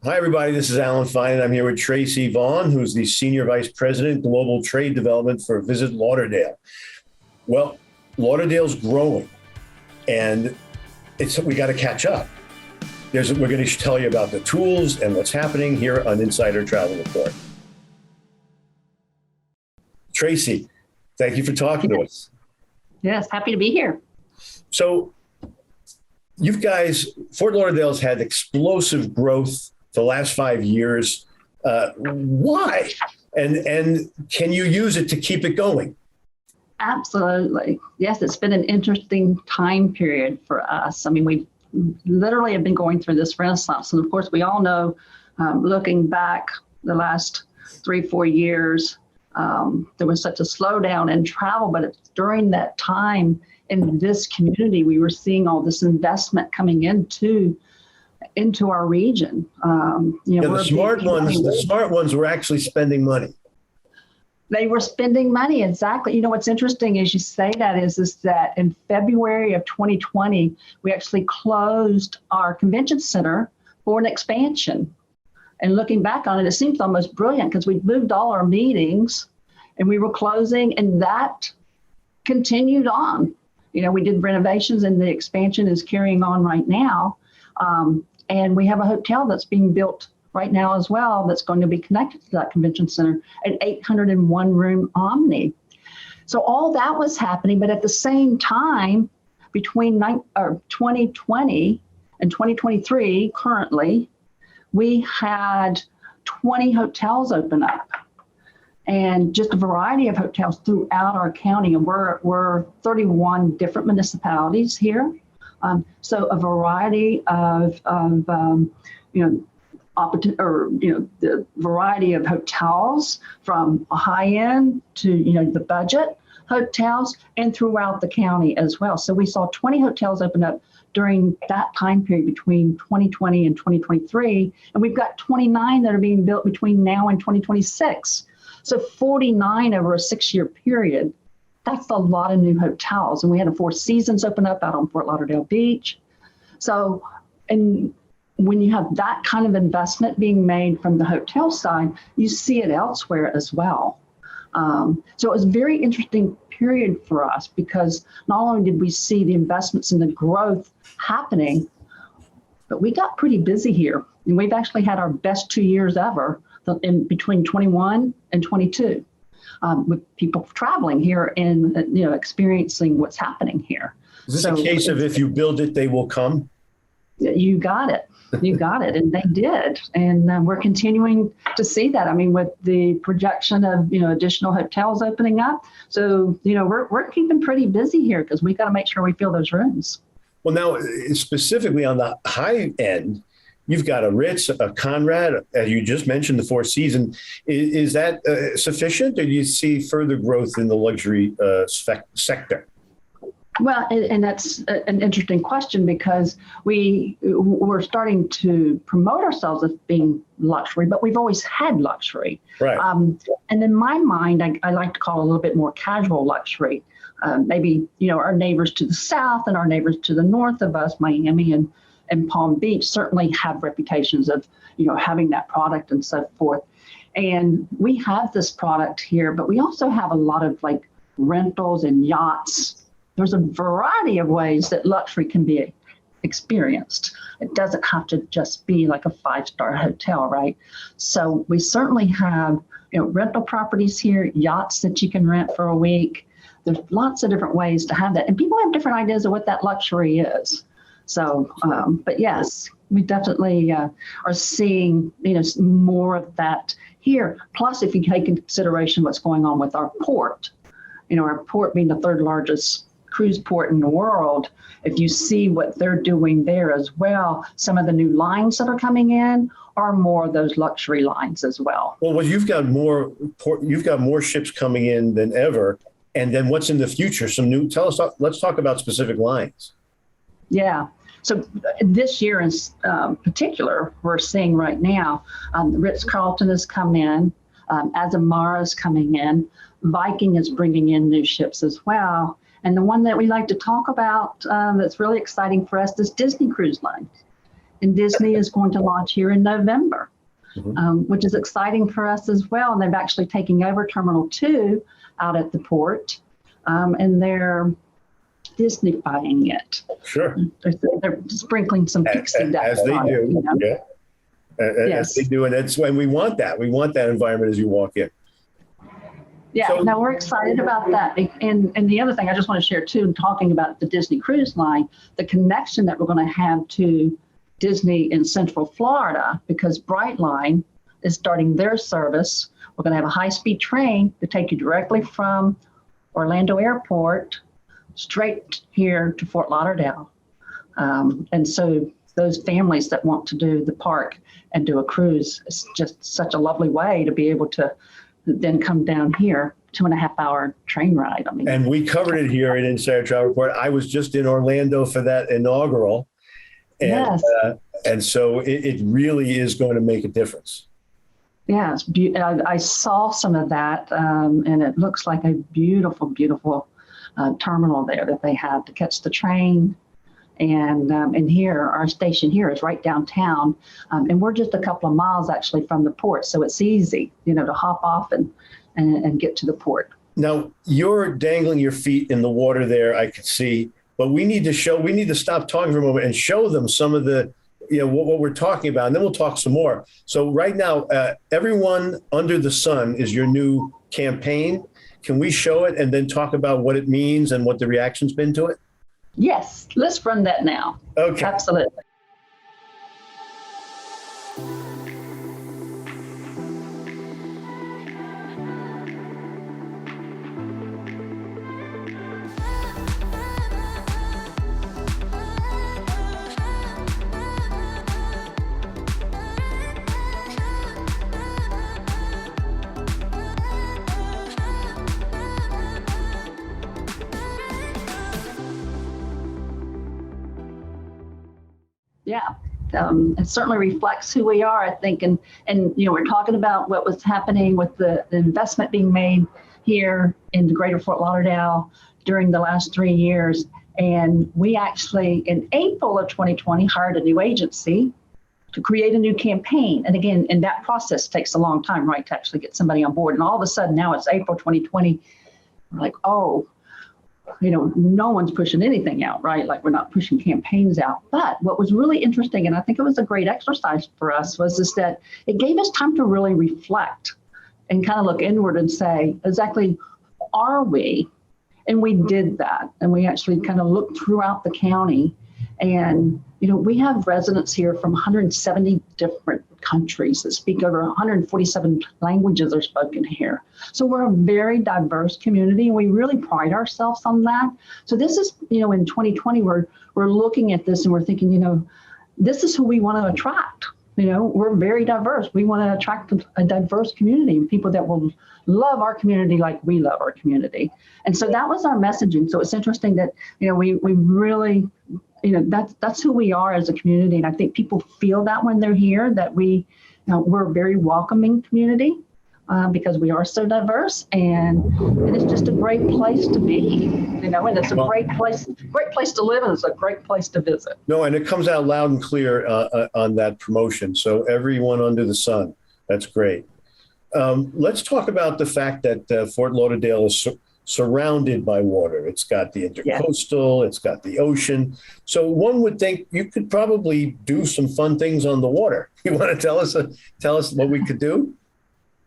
Hi, everybody. This is Alan Fine, and I'm here with Tracy Vaughn, who's the Senior Vice President, Global Trade Development for Visit Lauderdale. Well, Lauderdale's growing, and we got to catch up. We're going to tell you about the tools and what's happening here on Insider Travel Report. Tracy, thank you for talking to us. Yes, happy to be here. So, you guys, Fort Lauderdale's had explosive growth the last 5 years. Why? And can you use it to keep it going? Absolutely. Yes, it's been an interesting time period for us. I mean, we literally have been going through this renaissance. And of course, we all know, looking back the last 3-4 years, there was such a slowdown in travel, but it's during that time in this community, we were seeing all this investment coming into our region. The smart ones were actually spending money. They were spending money, exactly. What's interesting as you say that is that in February of 2020, we actually closed our convention center for an expansion. And looking back on it, it seems almost brilliant because we moved all our meetings and we were closing, and that continued on. We did renovations and the expansion is carrying on right now. And we have a hotel that's being built right now as well that's going to be connected to that convention center, an 801 room Omni. So all that was happening, but at the same time, between 2020 and 2023, currently, we had 20 hotels open up, and just a variety of hotels throughout our county. And we're 31 different municipalities here. So a variety of the variety of hotels from a high end to, the budget hotels and throughout the county as well. So we saw 20 hotels open up during that time period between 2020 and 2023. And we've got 29 that are being built between now and 2026. So 49 over a 6-year period. That's a lot of new hotels. And we had a Four Seasons open up out on Fort Lauderdale Beach. So, and when you have that kind of investment being made from the hotel side, you see it elsewhere as well. So it was a very interesting period for us because not only did we see the investments and the growth happening, but we got pretty busy here. And we've actually had our best 2 years ever in between 21 and 22. With people traveling here and experiencing what's happening here. Is this a case of if you build it, they will come? You got it. You got it. And they did. And we're continuing to see that. I mean, with the projection of, additional hotels opening up. So, we're keeping pretty busy here because we got to make sure we fill those rooms. Well, now, specifically on the high end, you've got a Ritz, a Conrad, as you just mentioned, the Four Seasons. Is that sufficient, or do you see further growth in the luxury sector? Well, and that's an interesting question because we're starting to promote ourselves as being luxury, but we've always had luxury. Right. And in my mind, I like to call it a little bit more casual luxury. Maybe, our neighbors to the south and our neighbors to the north of us, Miami and Palm Beach, certainly have reputations of, having that product and so forth. And we have this product here, but we also have a lot of rentals and yachts. There's a variety of ways that luxury can be experienced. It doesn't have to just be like a 5-star hotel, right? So we certainly have, rental properties here, yachts that you can rent for a week. There's lots of different ways to have that. And people have different ideas of what that luxury is. So, but yes, we definitely are seeing, more of that here. Plus, if you take into consideration what's going on with our port, our port being the 3rd largest cruise port in the world, if you see what they're doing there as well, some of the new lines that are coming in are more of those luxury lines as well. Well, you've got more ships coming in than ever. And then what's in the future? Let's talk about specific lines. Yeah. So this year in particular, we're seeing right now, Ritz-Carlton has come in, Azamara is coming in, Viking is bringing in new ships as well. And the one that we like to talk about that's really exciting for us is Disney Cruise Line. and Disney is going to launch here in November, which is exciting for us as well. And they've actually taken over Terminal 2 out at the port, and they're Disneyfying it. Sure. They're sprinkling some pixie dust as they on do. it, you know? Yeah. Yes. As they do, and that's when we want that. We want that environment as you walk in. Yeah, So- no, we're excited about that. And the other thing I just want to share too, talking about the Disney Cruise Line, the connection that we're going to have to Disney in Central Florida, because Brightline is starting their service. We're going to have a high-speed train to take you directly from Orlando Airport straight here to Fort Lauderdale. And so those families that want to do the park and do a cruise, it's just such a lovely way to be able to then come down here, 2.5-hour train ride. I mean, And we covered it here in Insider Travel Report. I was just in Orlando for that inaugural. And, yes. And so it really is going to make a difference. Yes, I saw some of that, and it looks like a beautiful, beautiful terminal there that they have to catch the train. And here, our station here is right downtown, and we're just a couple of miles actually from the port, so it's easy, you know, to hop off and get to the port. Now, you're dangling your feet in the water there, I could see, but we need to stop talking for a moment and show them some of the, you know, what we're talking about, and then we'll talk some more. So right now, Everyone Under the Sun is your new campaign. Can we show it and then talk about what it means and what the reaction's been to it? Yes, let's run that now. Okay. Absolutely. Yeah, it certainly reflects who we are, I think. And you know, we're talking about what was happening with the investment being made here in the greater Fort Lauderdale during the last 3 years. And we actually, in April of 2020, hired a new agency to create a new campaign. And again, and that process takes a long time, right, to actually get somebody on board. And all of a sudden now it's April 2020, we're like, oh, you know, no one's pushing anything out, right? Like we're not pushing campaigns out. But what was really interesting, and I think it was a great exercise for us, was that it gave us time to really reflect and kind of look inward and say, exactly, are we? And we did that. And we actually kind of looked throughout the county. And, you know, we have residents here from 170 different countries that speak over 147 languages are spoken here. So we're a very diverse community, and we really pride ourselves on that. So this is, you know, in 2020, we're looking at this and we're thinking, you know, this is who we want to attract. You know, we're very diverse. We want to attract a diverse community, people that will love our community like we love our community. And so that was our messaging. So it's interesting that, you know, we really, you know, that's who we are as a community. And I think people feel that when they're here, that we're a very welcoming community because we are so diverse, and it's just a great place to be, you know, and it's a great place to live, and it's a great place to visit. No, and it comes out loud and clear on that promotion. So Everyone Under the Sun, that's great. Let's talk about the fact that Fort Lauderdale is surrounded by water. It's got the intercoastal, It's got the ocean. So one would think you could probably do some fun things on the water. You want to tell us what we could do?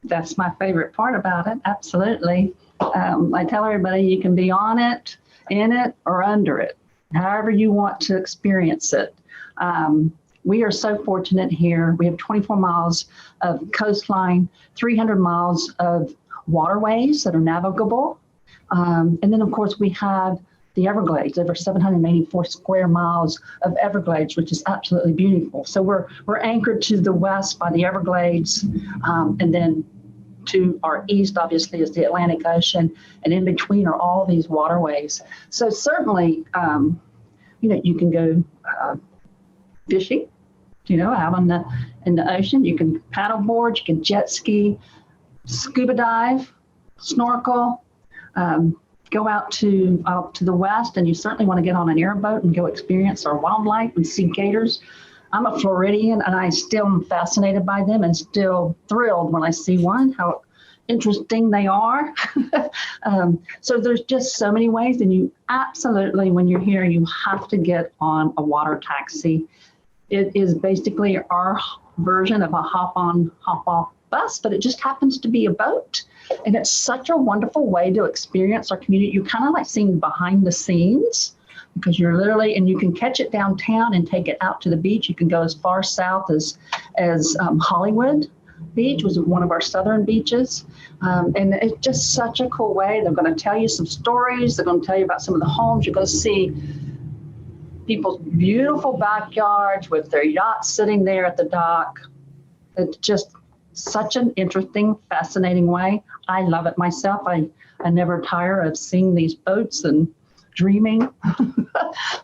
That's my favorite part about it. Absolutely. I tell everybody you can be on it, in it, or under it, however you want to experience it. We are so fortunate here. We have 24 miles of coastline, 300 miles of waterways that are navigable. And then, of course, we have the Everglades, over 784 square miles of Everglades, which is absolutely beautiful. So we're anchored to the west by the Everglades, and then to our east, obviously, is the Atlantic Ocean, and in between are all these waterways. So certainly, you know, you can go fishing, you know, out in the ocean. You can paddleboard, you can jet ski, scuba dive, snorkel. Go out to the west, and you certainly want to get on an airboat and go experience our wildlife and see gators. I'm a Floridian, and I still am fascinated by them and still thrilled when I see one, how interesting they are. So there's just so many ways, and you absolutely, when you're here, you have to get on a water taxi. It is basically our version of a hop-on, hop-off bus, but it just happens to be a boat. And it's such a wonderful way to experience our community. You're kind of like seeing behind the scenes, because you're literally, and you can catch it downtown and take it out to the beach. You can go as far south as Hollywood Beach, was one of our southern beaches. And it's just such a cool way. They're going to tell you some stories. They're going to tell you about some of the homes. You're going to see people's beautiful backyards with their yachts sitting there at the dock. It's just such an interesting, fascinating way. I love it myself. I never tire of seeing these boats and dreaming.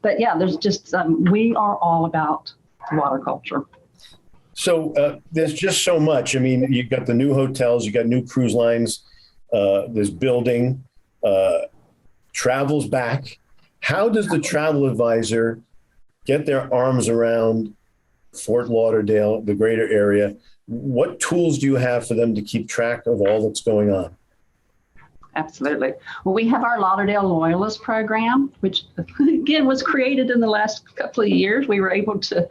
But yeah, there's just, we are all about water culture. So there's just so much. I mean, you've got the new hotels, you got new cruise lines, there's building, travel's back. How does the travel advisor get their arms around Fort Lauderdale, the greater area? What tools do you have for them to keep track of all that's going on? Absolutely. Well, we have our Lauderdale Loyalist program, which again was created in the last couple of years. We were able to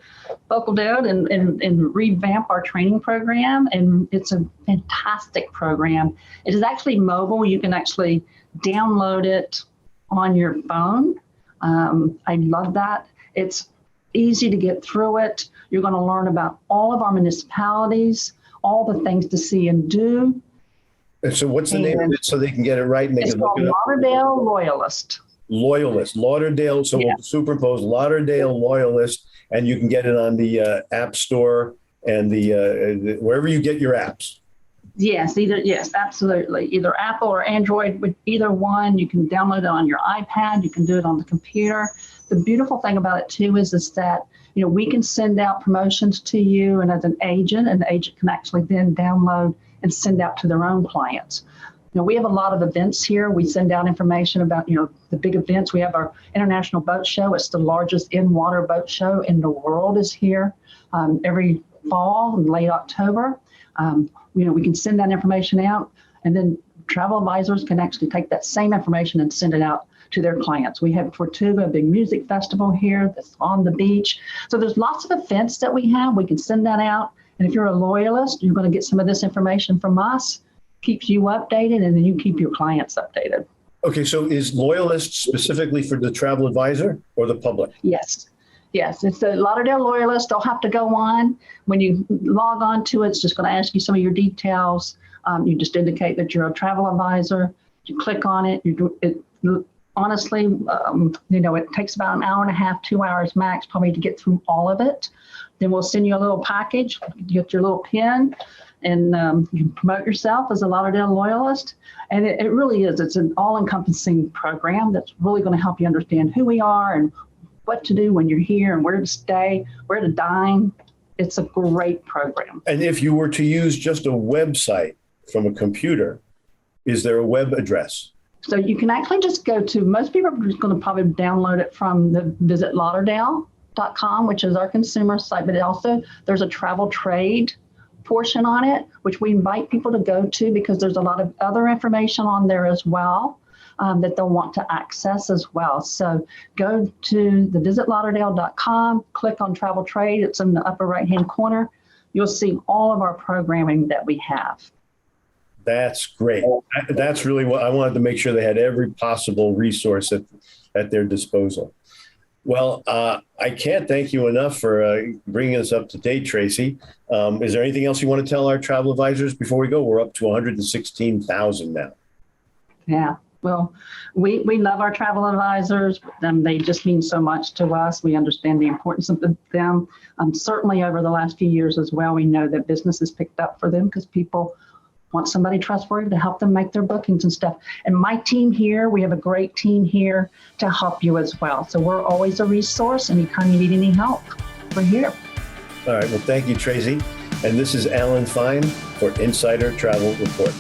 buckle down and revamp our training program, and it's a fantastic program. It is actually mobile. You can actually download it on your phone. I love that. It's easy to get through it. You're going to learn about all of our municipalities, all the things to see and do. So what's the name of it so they can get it right and they can look it up? Lauderdale Loyalist. Loyalist. Lauderdale. So we'll superimpose Lauderdale Loyalist, and you can get it on the App Store and the wherever you get your apps. Yes, absolutely. Either Apple or Android, with either one. You can download it on your iPad. You can do it on the computer. The beautiful thing about it too is that, you know, we can send out promotions to you, and as an agent, and the agent can actually then download and send out to their own clients. You know, we have a lot of events here. We send out information about, you know, the big events. We have our International Boat Show. It's the largest in-water boat show in the world, is here every fall in late October. You know, we can send that information out, and then travel advisors can actually take that same information and send it out to their clients. We have Tortuga, a big music festival here that's on the beach. So there's lots of events that we have. We can send that out. And if you're a loyalist, you're going to get some of this information from us, keeps you updated, and then you keep your clients updated. Okay, so is Loyalist specifically for the travel advisor or the public? Yes. Yes, it's the Lauderdale Loyalist. They'll have to go on. When you log on to it, it's just going to ask you some of your details. You just indicate that you're a travel advisor. You click on it. Honestly, you know, it takes about an hour and a half, 2 hours max, probably to get through all of it. Then we'll send you a little package. You get your little pin, and you can promote yourself as a Lauderdale Loyalist. And it really is. It's an all-encompassing program that's really going to help you understand who we are and what to do when you're here and where to stay, where to dine. It's a great program. And if you were to use just a website from a computer, is there a web address? So you can actually just go to, most people are just going to probably download it from the visitlauderdale.com, which is our consumer site, but also there's a travel trade portion on it, which we invite people to go to because there's a lot of other information on there as well that they'll want to access as well. So go to the visitlauderdale.com, click on travel trade. It's in the upper right-hand corner. You'll see all of our programming that we have. That's great. That's really what I wanted to make sure they had every possible resource at their disposal. Well, I can't thank you enough for bringing us up to date, Tracy. Is there anything else you want to tell our travel advisors before we go? We're up to 116,000 now. Yeah. Well, we love our travel advisors. They just mean so much to us. We understand the importance of them. Certainly over the last few years as well, we know that business has picked up for them because people want somebody trustworthy to help them make their bookings and stuff. And my team here, we have a great team here to help you as well. So we're always a resource. Anytime you need any help, we're here. All right. Well, thank you, Tracy. And this is Alan Fine for Insider Travel Report.